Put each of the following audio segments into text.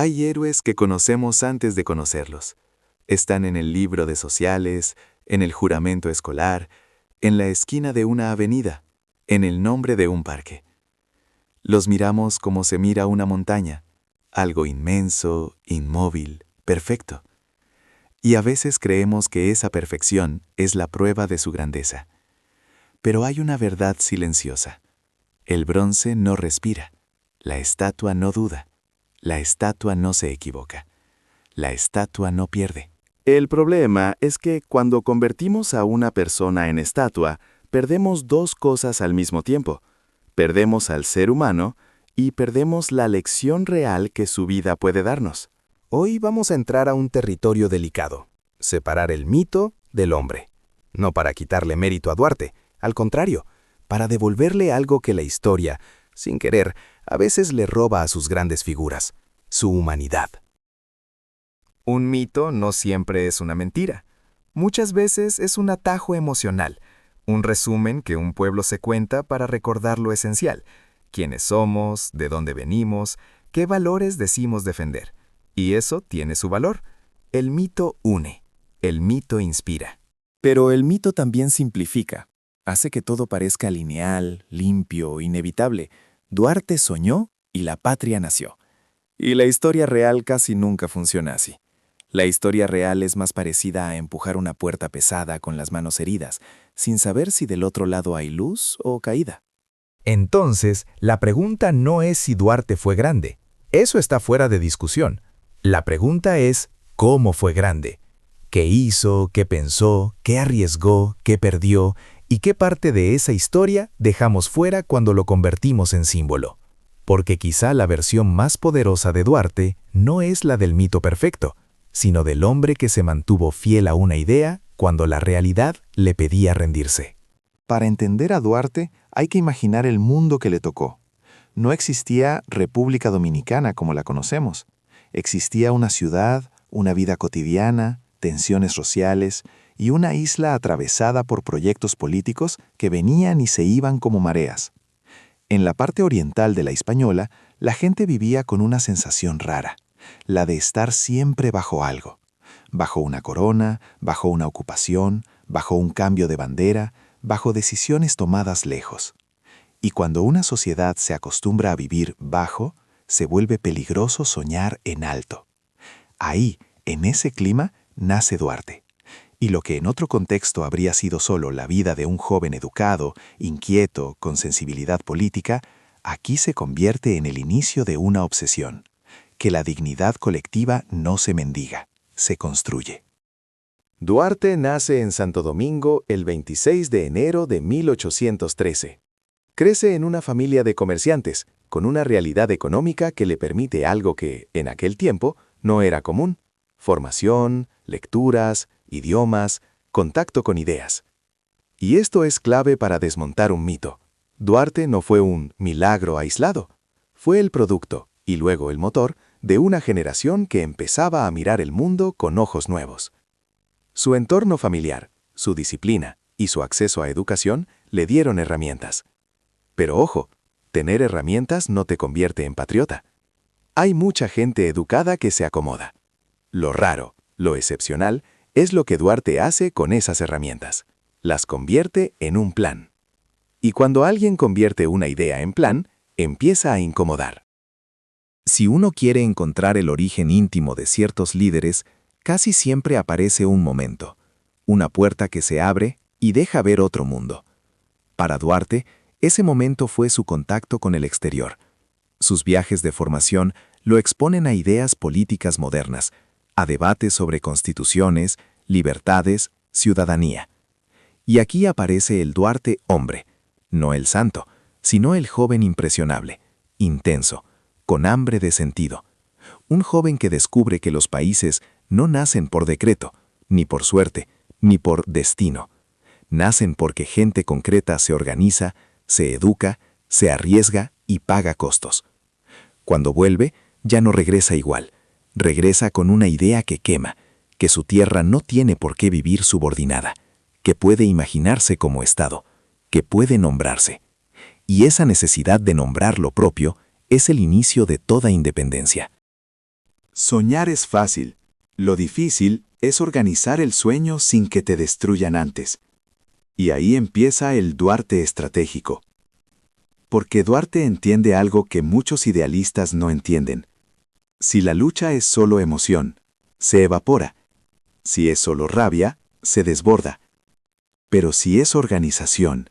Hay héroes que conocemos antes de conocerlos. Están en el libro de sociales, en el juramento escolar, en la esquina de una avenida, en el nombre de un parque. Los miramos como se mira una montaña, algo inmenso, inmóvil, perfecto. Y a veces creemos que esa perfección es la prueba de su grandeza. Pero hay una verdad silenciosa. El bronce no respira, la estatua no duda, la estatua no se equivoca, la estatua no pierde. El problema es que cuando convertimos a una persona en estatua, perdemos dos cosas al mismo tiempo. Perdemos al ser humano y perdemos la lección real que su vida puede darnos. Hoy vamos a entrar a un territorio delicado, separar el mito del hombre. No para quitarle mérito a Duarte, al contrario, para devolverle algo que la historia, sin querer, a veces le roba a sus grandes figuras, su humanidad. Un mito no siempre es una mentira. Muchas veces es un atajo emocional, un resumen que un pueblo se cuenta para recordar lo esencial, quiénes somos, de dónde venimos, qué valores decimos defender. Y eso tiene su valor. El mito une, el mito inspira. Pero el mito también simplifica, hace que todo parezca lineal, limpio, inevitable. Duarte soñó y la patria nació. Y la historia real casi nunca funciona así. La historia real es más parecida a empujar una puerta pesada con las manos heridas, sin saber si del otro lado hay luz o caída. Entonces, la pregunta no es si Duarte fue grande. Eso está fuera de discusión. La pregunta es, ¿cómo fue grande? ¿Qué hizo, qué pensó, qué arriesgó, qué perdió y qué parte de esa historia dejamos fuera cuando lo convertimos en símbolo? Porque quizá la versión más poderosa de Duarte no es la del mito perfecto, sino del hombre que se mantuvo fiel a una idea cuando la realidad le pedía rendirse. Para entender a Duarte hay que imaginar el mundo que le tocó. No existía República Dominicana como la conocemos. Existía una ciudad, una vida cotidiana, tensiones sociales y una isla atravesada por proyectos políticos que venían y se iban como mareas. En la parte oriental de la Hispaniola, la gente vivía con una sensación rara, la de estar siempre bajo algo. Bajo una corona, bajo una ocupación, bajo un cambio de bandera, bajo decisiones tomadas lejos. Y cuando una sociedad se acostumbra a vivir bajo, se vuelve peligroso soñar en alto. Ahí, en ese clima, nace Duarte. Y lo que en otro contexto habría sido solo la vida de un joven educado, inquieto, con sensibilidad política, aquí se convierte en el inicio de una obsesión. Que la dignidad colectiva no se mendiga, se construye. Duarte nace en Santo Domingo el 26 de enero de 1813. Crece en una familia de comerciantes, con una realidad económica que le permite algo que, en aquel tiempo, no era común: formación, lecturas, idiomas, contacto con ideas. Y esto es clave para desmontar un mito. Duarte no fue un milagro aislado. Fue el producto, y luego el motor, de una generación que empezaba a mirar el mundo con ojos nuevos. Su entorno familiar, su disciplina y su acceso a educación le dieron herramientas. Pero ojo, tener herramientas no te convierte en patriota. Hay mucha gente educada que se acomoda. Lo raro, lo excepcional, es lo que Duarte hace con esas herramientas. Las convierte en un plan. Y cuando alguien convierte una idea en plan, empieza a incomodar. Si uno quiere encontrar el origen íntimo de ciertos líderes, casi siempre aparece un momento, una puerta que se abre y deja ver otro mundo. Para Duarte, ese momento fue su contacto con el exterior. Sus viajes de formación lo exponen a ideas políticas modernas, a debates sobre constituciones, libertades, ciudadanía. Y aquí aparece el Duarte hombre, no el santo, sino el joven impresionable, intenso, con hambre de sentido. Un joven que descubre que los países no nacen por decreto, ni por suerte, ni por destino. Nacen porque gente concreta se organiza, se educa, se arriesga y paga costos. Cuando vuelve, ya no regresa igual. Regresa con una idea que quema, que su tierra no tiene por qué vivir subordinada, que puede imaginarse como Estado, que puede nombrarse. Y esa necesidad de nombrar lo propio es el inicio de toda independencia. Soñar es fácil. Lo difícil es organizar el sueño sin que te destruyan antes. Y ahí empieza el Duarte estratégico. Porque Duarte entiende algo que muchos idealistas no entienden. Si la lucha es solo emoción, se evapora. Si es solo rabia, se desborda. Pero si es organización,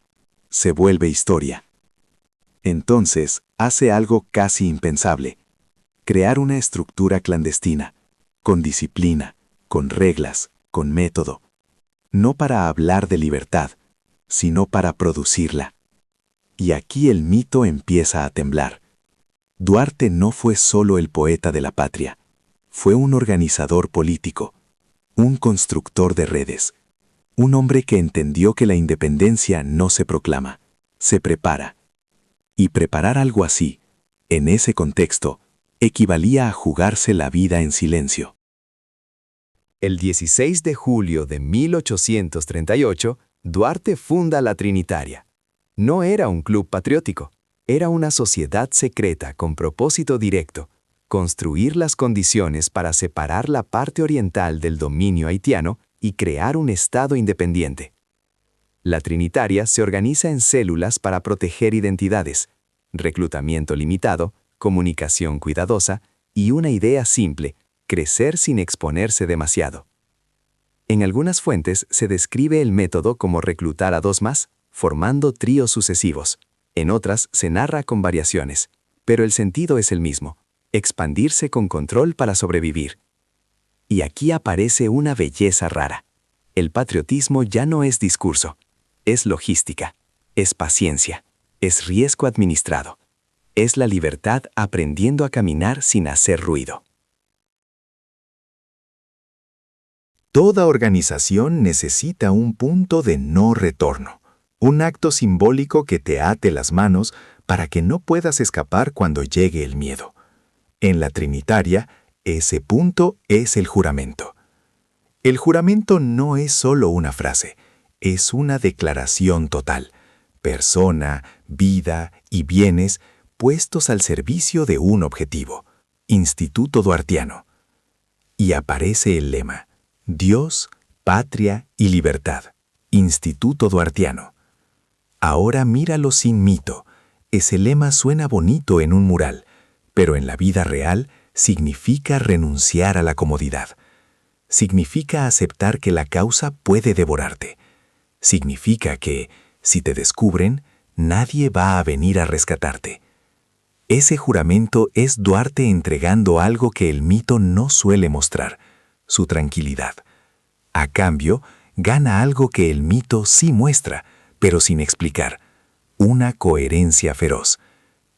se vuelve historia. Entonces, hace algo casi impensable. Crear una estructura clandestina, con disciplina, con reglas, con método. No para hablar de libertad, sino para producirla. Y aquí el mito empieza a temblar. Duarte no fue solo el poeta de la patria, fue un organizador político, un constructor de redes, un hombre que entendió que la independencia no se proclama, se prepara. Y preparar algo así, en ese contexto, equivalía a jugarse la vida en silencio. El 16 de julio de 1838, Duarte funda la Trinitaria. No era un club patriótico, era una sociedad secreta con propósito directo, construir las condiciones para separar la parte oriental del dominio haitiano y crear un Estado independiente. La Trinitaria se organiza en células para proteger identidades, reclutamiento limitado, comunicación cuidadosa y una idea simple: crecer sin exponerse demasiado. En algunas fuentes se describe el método como reclutar a 2 más, formando tríos sucesivos. En otras se narra con variaciones, pero el sentido es el mismo: expandirse con control para sobrevivir. Y aquí aparece una belleza rara. El patriotismo ya no es discurso, es logística, es paciencia, es riesgo administrado, es la libertad aprendiendo a caminar sin hacer ruido. Toda organización necesita un punto de no retorno, un acto simbólico que te ate las manos para que no puedas escapar cuando llegue el miedo. En la Trinitaria, ese punto es el juramento. El juramento no es solo una frase, es una declaración total. Persona, vida y bienes puestos al servicio de un objetivo, Instituto Duartiano. Y aparece el lema: Dios, patria y libertad, Instituto Duartiano. Ahora míralo sin mito. Ese lema suena bonito en un mural, pero en la vida real significa renunciar a la comodidad. Significa aceptar que la causa puede devorarte. Significa que, si te descubren, nadie va a venir a rescatarte. Ese juramento es Duarte entregando algo que el mito no suele mostrar: su tranquilidad. A cambio, gana algo que el mito sí muestra, pero sin explicar: una coherencia feroz.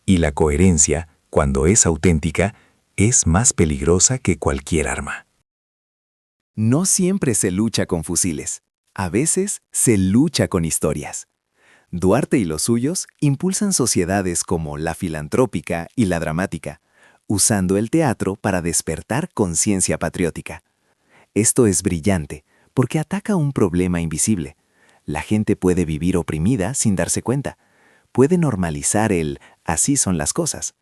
Y la coherencia, cuando es auténtica, es más peligrosa que cualquier arma. No siempre se lucha con fusiles. A veces se lucha con historias. Duarte y los suyos impulsan sociedades como la filantrópica y la dramática, usando el teatro para despertar conciencia patriótica. Esto es brillante porque ataca un problema invisible. La gente puede vivir oprimida sin darse cuenta. Puede normalizar el "así son las cosas".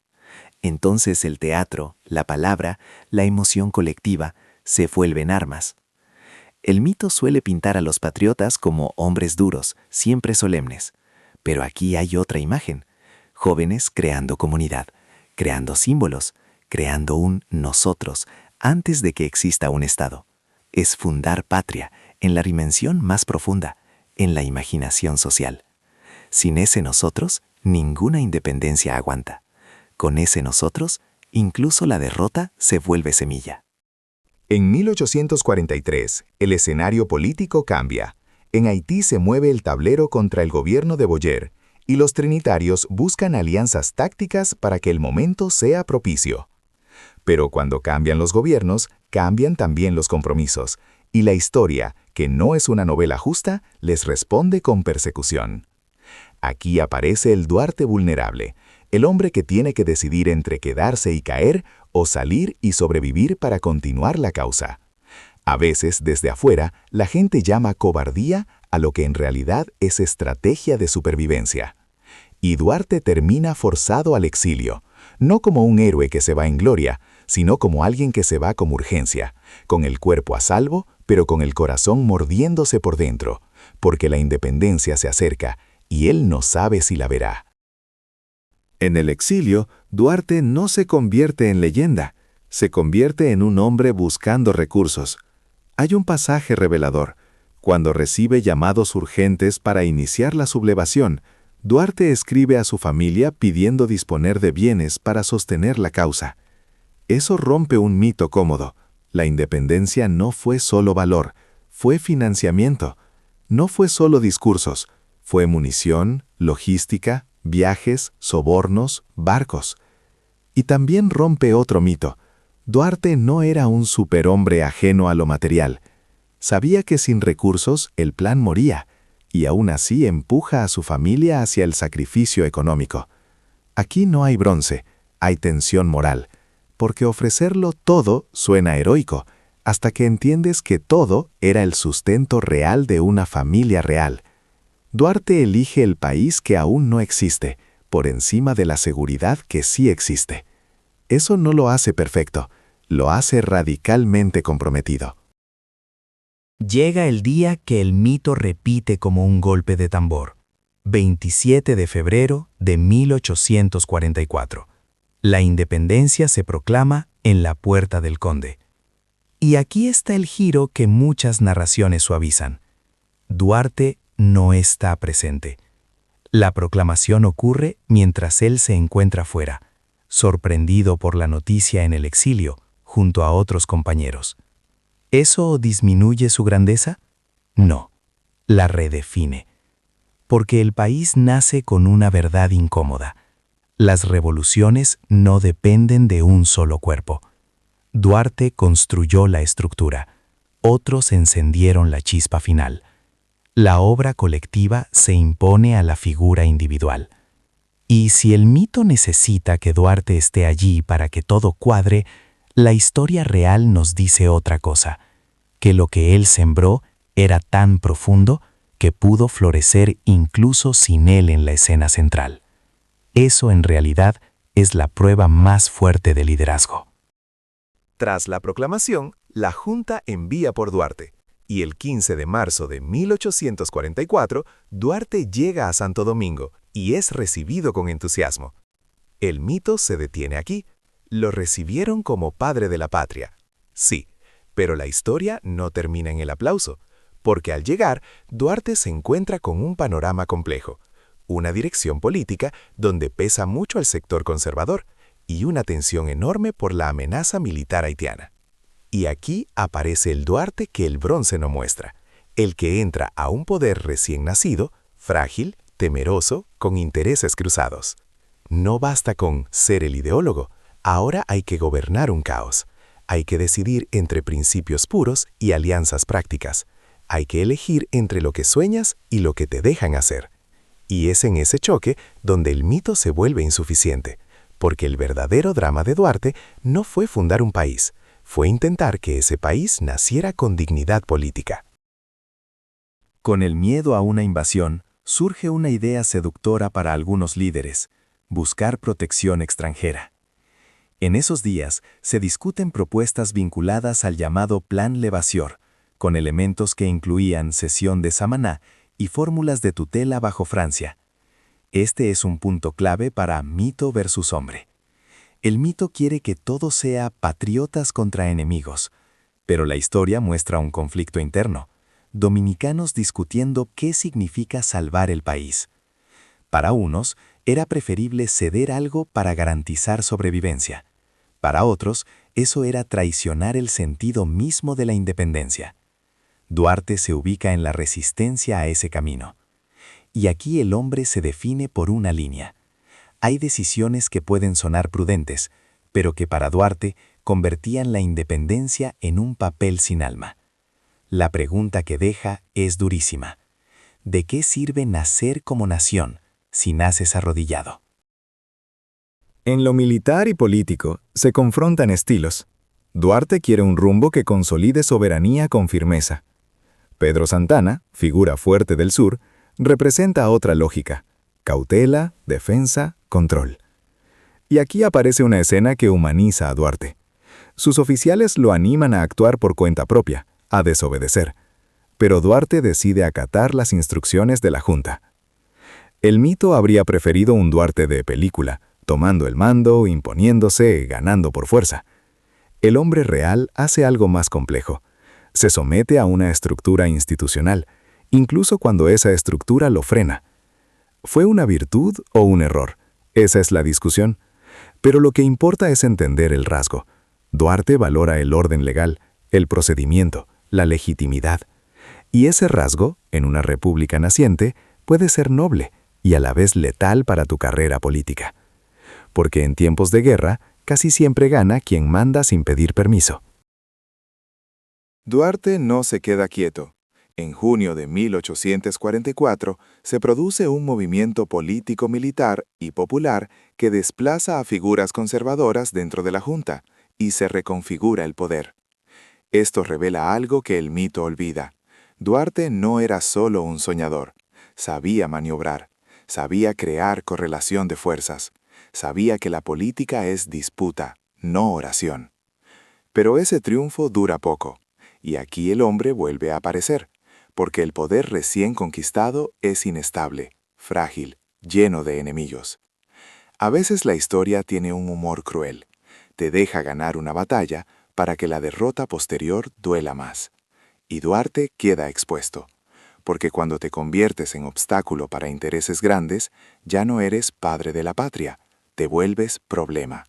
Entonces el teatro, la palabra, la emoción colectiva se vuelven armas. El mito suele pintar a los patriotas como hombres duros, siempre solemnes. Pero aquí hay otra imagen: jóvenes creando comunidad, creando símbolos, creando un nosotros antes de que exista un Estado. Es fundar patria en la dimensión más profunda, en la imaginación social. Sin ese nosotros, ninguna independencia aguanta. Con ese nosotros, incluso la derrota se vuelve semilla. En 1843, el escenario político cambia. En Haití se mueve el tablero contra el gobierno de Boyer, y los trinitarios buscan alianzas tácticas para que el momento sea propicio. Pero cuando cambian los gobiernos, cambian también los compromisos, y la historia, que no es una novela justa, les responde con persecución. Aquí aparece el Duarte vulnerable, el hombre que tiene que decidir entre quedarse y caer o salir y sobrevivir para continuar la causa. A veces, desde afuera, la gente llama cobardía a lo que en realidad es estrategia de supervivencia. Y Duarte termina forzado al exilio, no como un héroe que se va en gloria, sino como alguien que se va con urgencia, con el cuerpo a salvo, pero con el corazón mordiéndose por dentro, porque la independencia se acerca y él no sabe si la verá. En el exilio, Duarte no se convierte en leyenda, se convierte en un hombre buscando recursos. Hay un pasaje revelador. Cuando recibe llamados urgentes para iniciar la sublevación, Duarte escribe a su familia pidiendo disponer de bienes para sostener la causa. Eso rompe un mito cómodo. La independencia no fue solo valor, fue financiamiento. No fue solo discursos, fue munición, logística, viajes, sobornos, barcos. Y también rompe otro mito. Duarte no era un superhombre ajeno a lo material. Sabía que sin recursos el plan moría, y aún así empuja a su familia hacia el sacrificio económico. Aquí no hay bronce, hay tensión moral, porque ofrecerlo todo suena heroico, hasta que entiendes que todo era el sustento real de una familia real. Duarte elige el país que aún no existe, por encima de la seguridad que sí existe. Eso no lo hace perfecto, lo hace radicalmente comprometido. Llega el día que el mito repite como un golpe de tambor. 27 de febrero de 1844. La independencia se proclama en la Puerta del Conde. Y aquí está el giro que muchas narraciones suavizan. Duarte no está presente. La proclamación ocurre mientras él se encuentra fuera, sorprendido por la noticia en el exilio, junto a otros compañeros. ¿Eso disminuye su grandeza? No, la redefine. Porque el país nace con una verdad incómoda. Las revoluciones no dependen de un solo cuerpo. Duarte construyó la estructura, otros encendieron la chispa final. La obra colectiva se impone a la figura individual. Y si el mito necesita que Duarte esté allí para que todo cuadre, la historia real nos dice otra cosa, que lo que él sembró era tan profundo que pudo florecer incluso sin él en la escena central. Eso en realidad es la prueba más fuerte de liderazgo. Tras la proclamación, la Junta envía por Duarte, y el 15 de marzo de 1844, Duarte llega a Santo Domingo y es recibido con entusiasmo. El mito se detiene aquí. Lo recibieron como padre de la patria. Sí, pero la historia no termina en el aplauso, porque al llegar, Duarte se encuentra con un panorama complejo, una dirección política donde pesa mucho el sector conservador y una tensión enorme por la amenaza militar haitiana. Y aquí aparece el Duarte que el bronce no muestra, el que entra a un poder recién nacido, frágil, temeroso, con intereses cruzados. No basta con ser el ideólogo. Ahora hay que gobernar un caos. Hay que decidir entre principios puros y alianzas prácticas. Hay que elegir entre lo que sueñas y lo que te dejan hacer. Y es en ese choque donde el mito se vuelve insuficiente, porque el verdadero drama de Duarte no fue fundar un país, fue intentar que ese país naciera con dignidad política. Con el miedo a una invasión, surge una idea seductora para algunos líderes: buscar protección extranjera. En esos días se discuten propuestas vinculadas al llamado Plan Levasseur, con elementos que incluían cesión de Samaná y fórmulas de tutela bajo Francia. Este es un punto clave para mito versus hombre. El mito quiere que todo sea patriotas contra enemigos, pero la historia muestra un conflicto interno, dominicanos discutiendo qué significa salvar el país. Para unos, era preferible ceder algo para garantizar sobrevivencia. Para otros, eso era traicionar el sentido mismo de la independencia. Duarte se ubica en la resistencia a ese camino. Y aquí el hombre se define por una línea. Hay decisiones que pueden sonar prudentes, pero que para Duarte convertían la independencia en un papel sin alma. La pregunta que deja es durísima. ¿De qué sirve nacer como nación si naces arrodillado? En lo militar y político se confrontan estilos. Duarte quiere un rumbo que consolide soberanía con firmeza. Pedro Santana, figura fuerte del sur, representa otra lógica: cautela, defensa, control. Y aquí aparece una escena que humaniza a Duarte. Sus oficiales lo animan a actuar por cuenta propia, a desobedecer. Pero Duarte decide acatar las instrucciones de la Junta. El mito habría preferido un Duarte de película, tomando el mando, imponiéndose, ganando por fuerza. El hombre real hace algo más complejo. Se somete a una estructura institucional, incluso cuando esa estructura lo frena. ¿Fue una virtud o un error? Esa es la discusión. Pero lo que importa es entender el rasgo. Duarte valora el orden legal, el procedimiento, la legitimidad. Y ese rasgo, en una república naciente, puede ser noble y a la vez letal para tu carrera política. Porque en tiempos de guerra, casi siempre gana quien manda sin pedir permiso. Duarte no se queda quieto. En junio de 1844 se produce un movimiento político-militar y popular que desplaza a figuras conservadoras dentro de la Junta y se reconfigura el poder. Esto revela algo que el mito olvida. Duarte no era solo un soñador. Sabía maniobrar, sabía crear correlación de fuerzas, sabía que la política es disputa, no oración. Pero ese triunfo dura poco, y aquí el hombre vuelve a aparecer, porque el poder recién conquistado es inestable, frágil, lleno de enemigos. A veces la historia tiene un humor cruel. Te deja ganar una batalla para que la derrota posterior duela más. Y Duarte queda expuesto, porque cuando te conviertes en obstáculo para intereses grandes, ya no eres padre de la patria, te vuelves problema.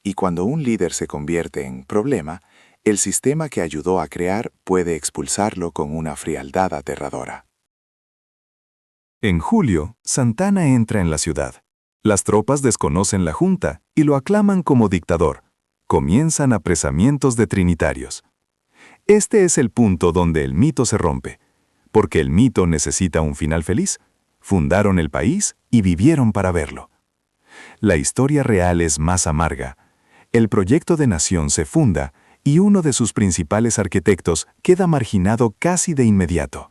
Y cuando un líder se convierte en problema, el sistema que ayudó a crear puede expulsarlo con una frialdad aterradora. En julio, Santana entra en la ciudad. Las tropas desconocen la Junta y lo aclaman como dictador. Comienzan apresamientos de trinitarios. Este es el punto donde el mito se rompe, porque el mito necesita un final feliz. Fundaron el país y vivieron para verlo. La historia real es más amarga. El proyecto de nación se funda y uno de sus principales arquitectos queda marginado casi de inmediato.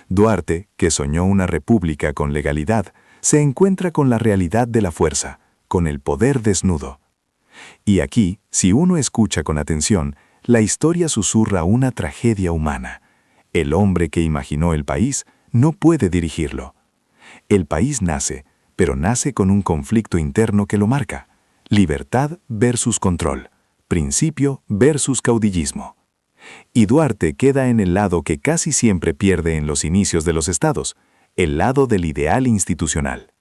Duarte, que soñó una república con legalidad, se encuentra con la realidad de la fuerza, con el poder desnudo. Y aquí, si uno escucha con atención, la historia susurra una tragedia humana. El hombre que imaginó el país no puede dirigirlo. El país nace, pero nace con un conflicto interno que lo marca. Libertad versus control. Principio versus caudillismo. Y Duarte queda en el lado que casi siempre pierde en los inicios de los estados, el lado del ideal institucional.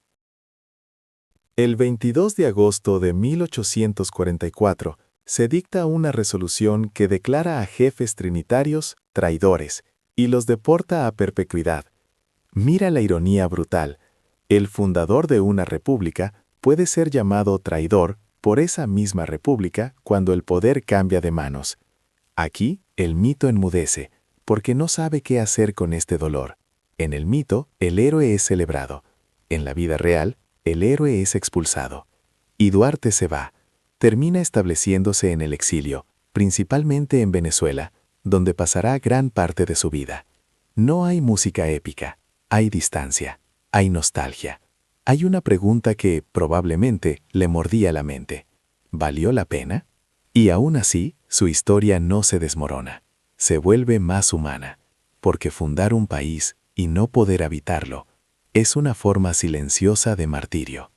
El 22 de agosto de 1844 se dicta una resolución que declara a jefes trinitarios traidores y los deporta a perpetuidad. Mira la ironía brutal. El fundador de una república puede ser llamado traidor por esa misma república cuando el poder cambia de manos. Aquí el mito enmudece, porque no sabe qué hacer con este dolor. En el mito, el héroe es celebrado. En la vida real, el héroe es expulsado. Y Duarte se va. Termina estableciéndose en el exilio, principalmente en Venezuela, donde pasará gran parte de su vida. No hay música épica, hay distancia, hay nostalgia. Hay una pregunta que, probablemente, le mordía la mente. ¿Valió la pena? Y aún así, su historia no se desmorona. Se vuelve más humana, porque fundar un país y no poder habitarlo es una forma silenciosa de martirio.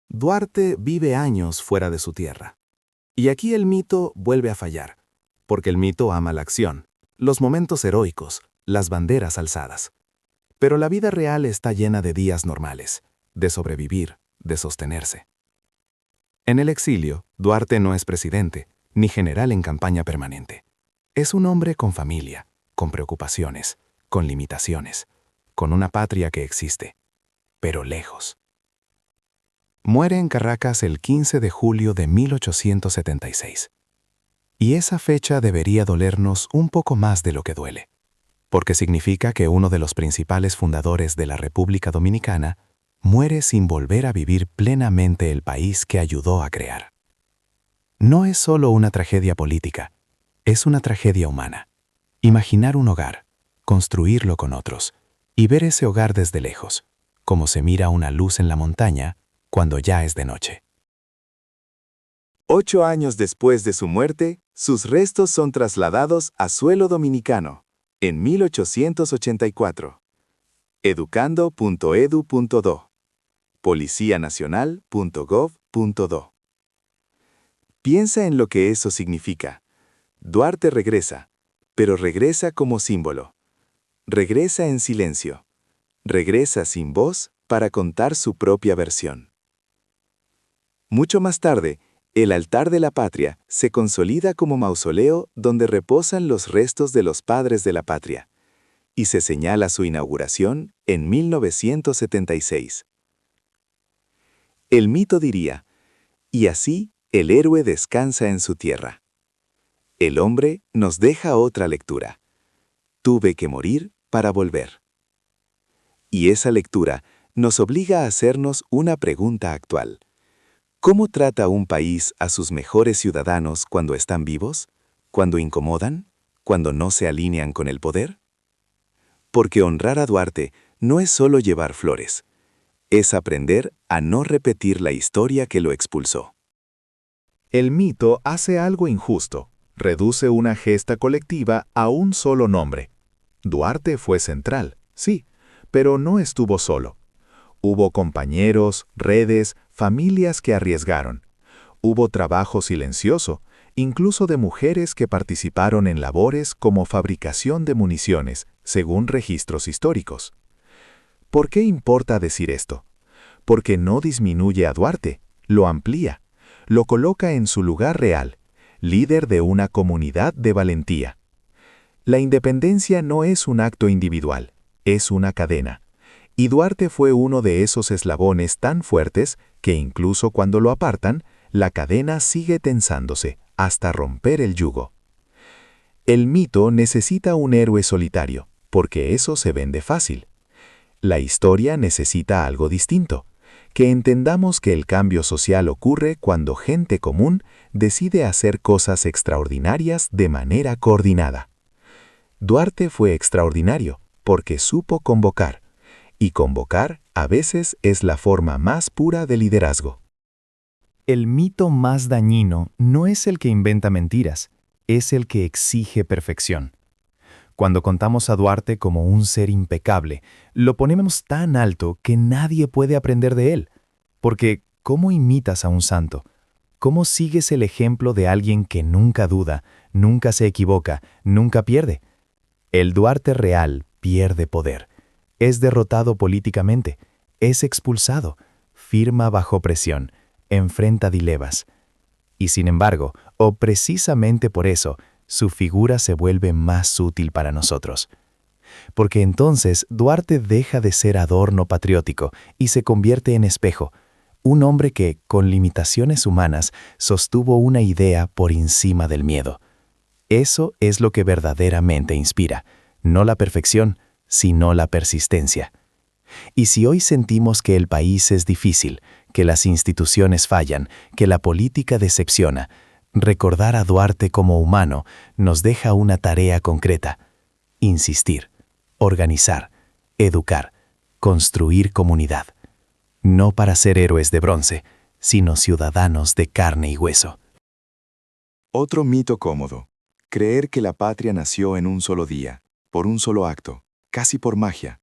Duarte vive años fuera de su tierra. Y aquí el mito vuelve a fallar, porque el mito ama la acción, los momentos heroicos, las banderas alzadas. Pero la vida real está llena de días normales, de sobrevivir, de sostenerse. En el exilio, Duarte no es presidente, ni general en campaña permanente. Es un hombre con familia, con preocupaciones, con limitaciones, con una patria que existe, pero lejos. Muere en Caracas el 15 de julio de 1876. Y esa fecha debería dolernos un poco más de lo que duele, porque significa que uno de los principales fundadores de la República Dominicana muere sin volver a vivir plenamente el país que ayudó a crear. No es solo una tragedia política, es una tragedia humana. Imaginar un hogar, construirlo con otros, y ver ese hogar desde lejos, como se mira una luz en la montaña cuando ya es de noche. 8 años después de su muerte, sus restos son trasladados a suelo dominicano, en 1884. educando.edu.do, policianacional.gov.do. Piensa en lo que eso significa. Duarte regresa, pero regresa como símbolo. Regresa en silencio. Regresa sin voz para contar su propia versión. Mucho más tarde, el altar de la patria se consolida como mausoleo donde reposan los restos de los padres de la patria, y se señala su inauguración en 1976. El mito diría, y así el héroe descansa en su tierra. El hombre nos deja otra lectura. Tuve que morir para volver. Y esa lectura nos obliga a hacernos una pregunta actual. ¿Cómo trata un país a sus mejores ciudadanos cuando están vivos? ¿Cuando incomodan? ¿Cuando no se alinean con el poder? Porque honrar a Duarte no es solo llevar flores, es aprender a no repetir la historia que lo expulsó. El mito hace algo injusto, reduce una gesta colectiva a un solo nombre. Duarte fue central, sí, pero no estuvo solo. Hubo compañeros, redes, familias que arriesgaron. Hubo trabajo silencioso, incluso de mujeres que participaron en labores como fabricación de municiones, según registros históricos. ¿Por qué importa decir esto? Porque no disminuye a Duarte, lo amplía, lo coloca en su lugar real, líder de una comunidad de valentía. La independencia no es un acto individual, es una cadena. Y Duarte fue uno de esos eslabones tan fuertes que incluso cuando lo apartan, la cadena sigue tensándose hasta romper el yugo. El mito necesita un héroe solitario, porque eso se vende fácil. La historia necesita algo distinto, que entendamos que el cambio social ocurre cuando gente común decide hacer cosas extraordinarias de manera coordinada. Duarte fue extraordinario porque supo convocar, y convocar a veces es la forma más pura de liderazgo. El mito más dañino no es el que inventa mentiras, es el que exige perfección. Cuando contamos a Duarte como un ser impecable, lo ponemos tan alto que nadie puede aprender de él. Porque, ¿cómo imitas a un santo? ¿Cómo sigues el ejemplo de alguien que nunca duda, nunca se equivoca, nunca pierde? El Duarte real pierde poder. Es derrotado políticamente, es expulsado, firma bajo presión, enfrenta dilemas. Y sin embargo, o precisamente por eso, su figura se vuelve más útil para nosotros. Porque entonces Duarte deja de ser adorno patriótico y se convierte en espejo, un hombre que, con limitaciones humanas, sostuvo una idea por encima del miedo. Eso es lo que verdaderamente inspira, no la perfección, sino la persistencia. Y si hoy sentimos que el país es difícil, que las instituciones fallan, que la política decepciona, recordar a Duarte como humano nos deja una tarea concreta: insistir, organizar, educar, construir comunidad. No para ser héroes de bronce, sino ciudadanos de carne y hueso. Otro mito cómodo: creer que la patria nació en un solo día, por un solo acto, casi por magia.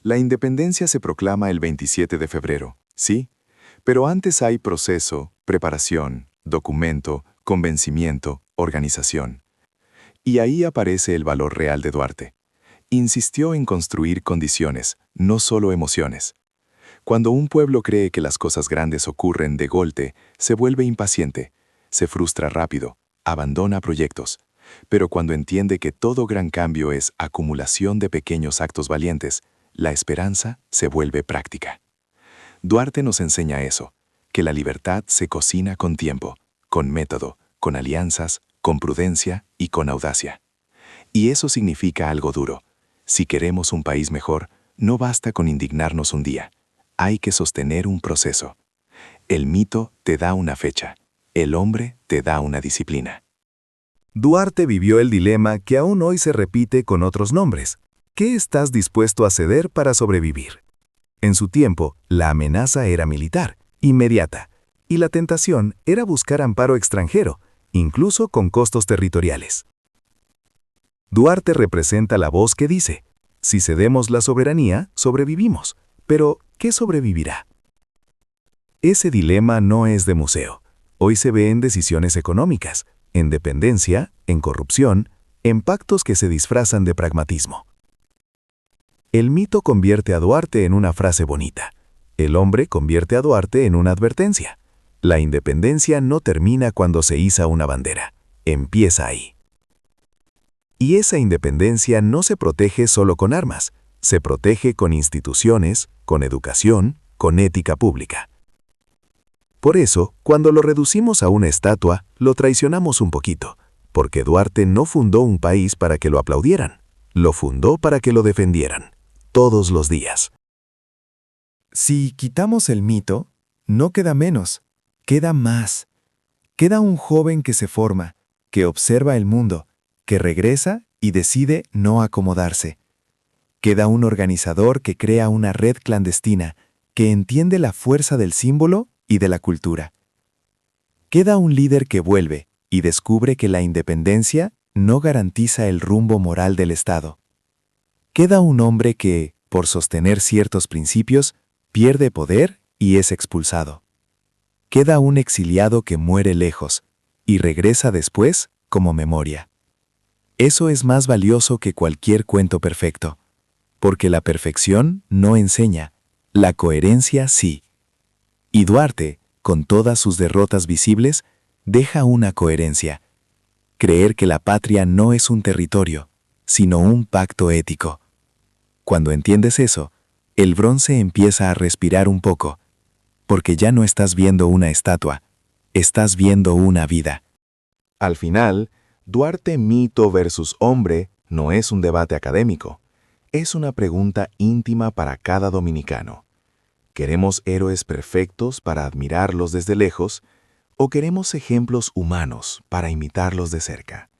La independencia se proclama el 27 de febrero, ¿sí? Pero antes hay proceso, preparación, documento, convencimiento, organización. Y ahí aparece el valor real de Duarte. Insistió en construir condiciones, no solo emociones. Cuando un pueblo cree que las cosas grandes ocurren de golpe, se vuelve impaciente, se frustra rápido, abandona proyectos. Pero cuando entiende que todo gran cambio es acumulación de pequeños actos valientes, la esperanza se vuelve práctica. Duarte nos enseña eso, que la libertad se cocina con tiempo, con método, con alianzas, con prudencia y con audacia. Y eso significa algo duro. Si queremos un país mejor, no basta con indignarnos un día. Hay que sostener un proceso. El mito te da una fecha, el hombre te da una disciplina. Duarte vivió el dilema que aún hoy se repite con otros nombres. ¿Qué estás dispuesto a ceder para sobrevivir? En su tiempo, la amenaza era militar, inmediata. y la tentación era buscar amparo extranjero, incluso con costos territoriales. Duarte representa la voz que dice, si cedemos la soberanía, sobrevivimos, pero ¿qué sobrevivirá? Ese dilema no es de museo. Hoy se ve en decisiones económicas, en dependencia, en corrupción, en pactos que se disfrazan de pragmatismo. El mito convierte a Duarte en una frase bonita. El hombre convierte a Duarte en una advertencia. La independencia no termina cuando se iza una bandera. Empieza ahí. Y esa independencia no se protege solo con armas. Se protege con instituciones, con educación, con ética pública. Por eso, cuando lo reducimos a una estatua, lo traicionamos un poquito, porque Duarte no fundó un país para que lo aplaudieran, lo fundó para que lo defendieran, todos los días. Si quitamos el mito, no queda menos, queda más. Queda un joven que se forma, que observa el mundo, que regresa y decide no acomodarse. Queda un organizador que crea una red clandestina, que entiende la fuerza del símbolo y de la cultura. Queda un líder que vuelve y descubre que la independencia no garantiza el rumbo moral del Estado. Queda un hombre que, por sostener ciertos principios, pierde poder y es expulsado. Queda un exiliado que muere lejos y regresa después como memoria. Eso es más valioso que cualquier cuento perfecto, porque la perfección no enseña, la coherencia sí. Y Duarte, con todas sus derrotas visibles, deja una coherencia. Creer que la patria no es un territorio, sino un pacto ético. Cuando entiendes eso, el bronce empieza a respirar un poco, porque ya no estás viendo una estatua, estás viendo una vida. Al final, Duarte mito versus hombre no es un debate académico, es una pregunta íntima para cada dominicano. ¿Queremos héroes perfectos para admirarlos desde lejos o queremos ejemplos humanos para imitarlos de cerca?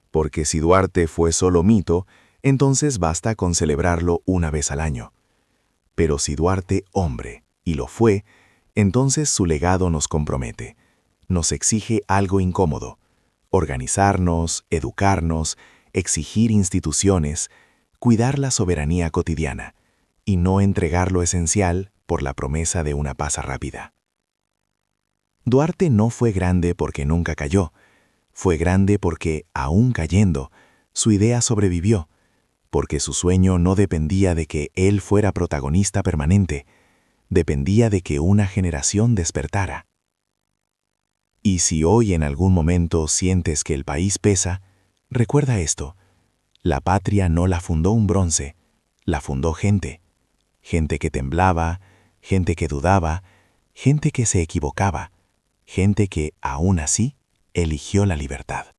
Porque si Duarte fue solo mito, entonces basta con celebrarlo una vez al año. Pero si Duarte hombre, y lo fue, entonces su legado nos compromete, nos exige algo incómodo: organizarnos, educarnos, exigir instituciones, cuidar la soberanía cotidiana, y no entregar lo esencial por la promesa de una paz rápida. Duarte no fue grande porque nunca cayó, fue grande porque, aún cayendo, su idea sobrevivió, porque su sueño no dependía de que él fuera protagonista permanente, dependía de que una generación despertara. Y si hoy en algún momento sientes que el país pesa, recuerda esto: la patria no la fundó un bronce, la fundó gente. Gente que temblaba, gente que dudaba, gente que se equivocaba, gente que, aún así, eligió la libertad.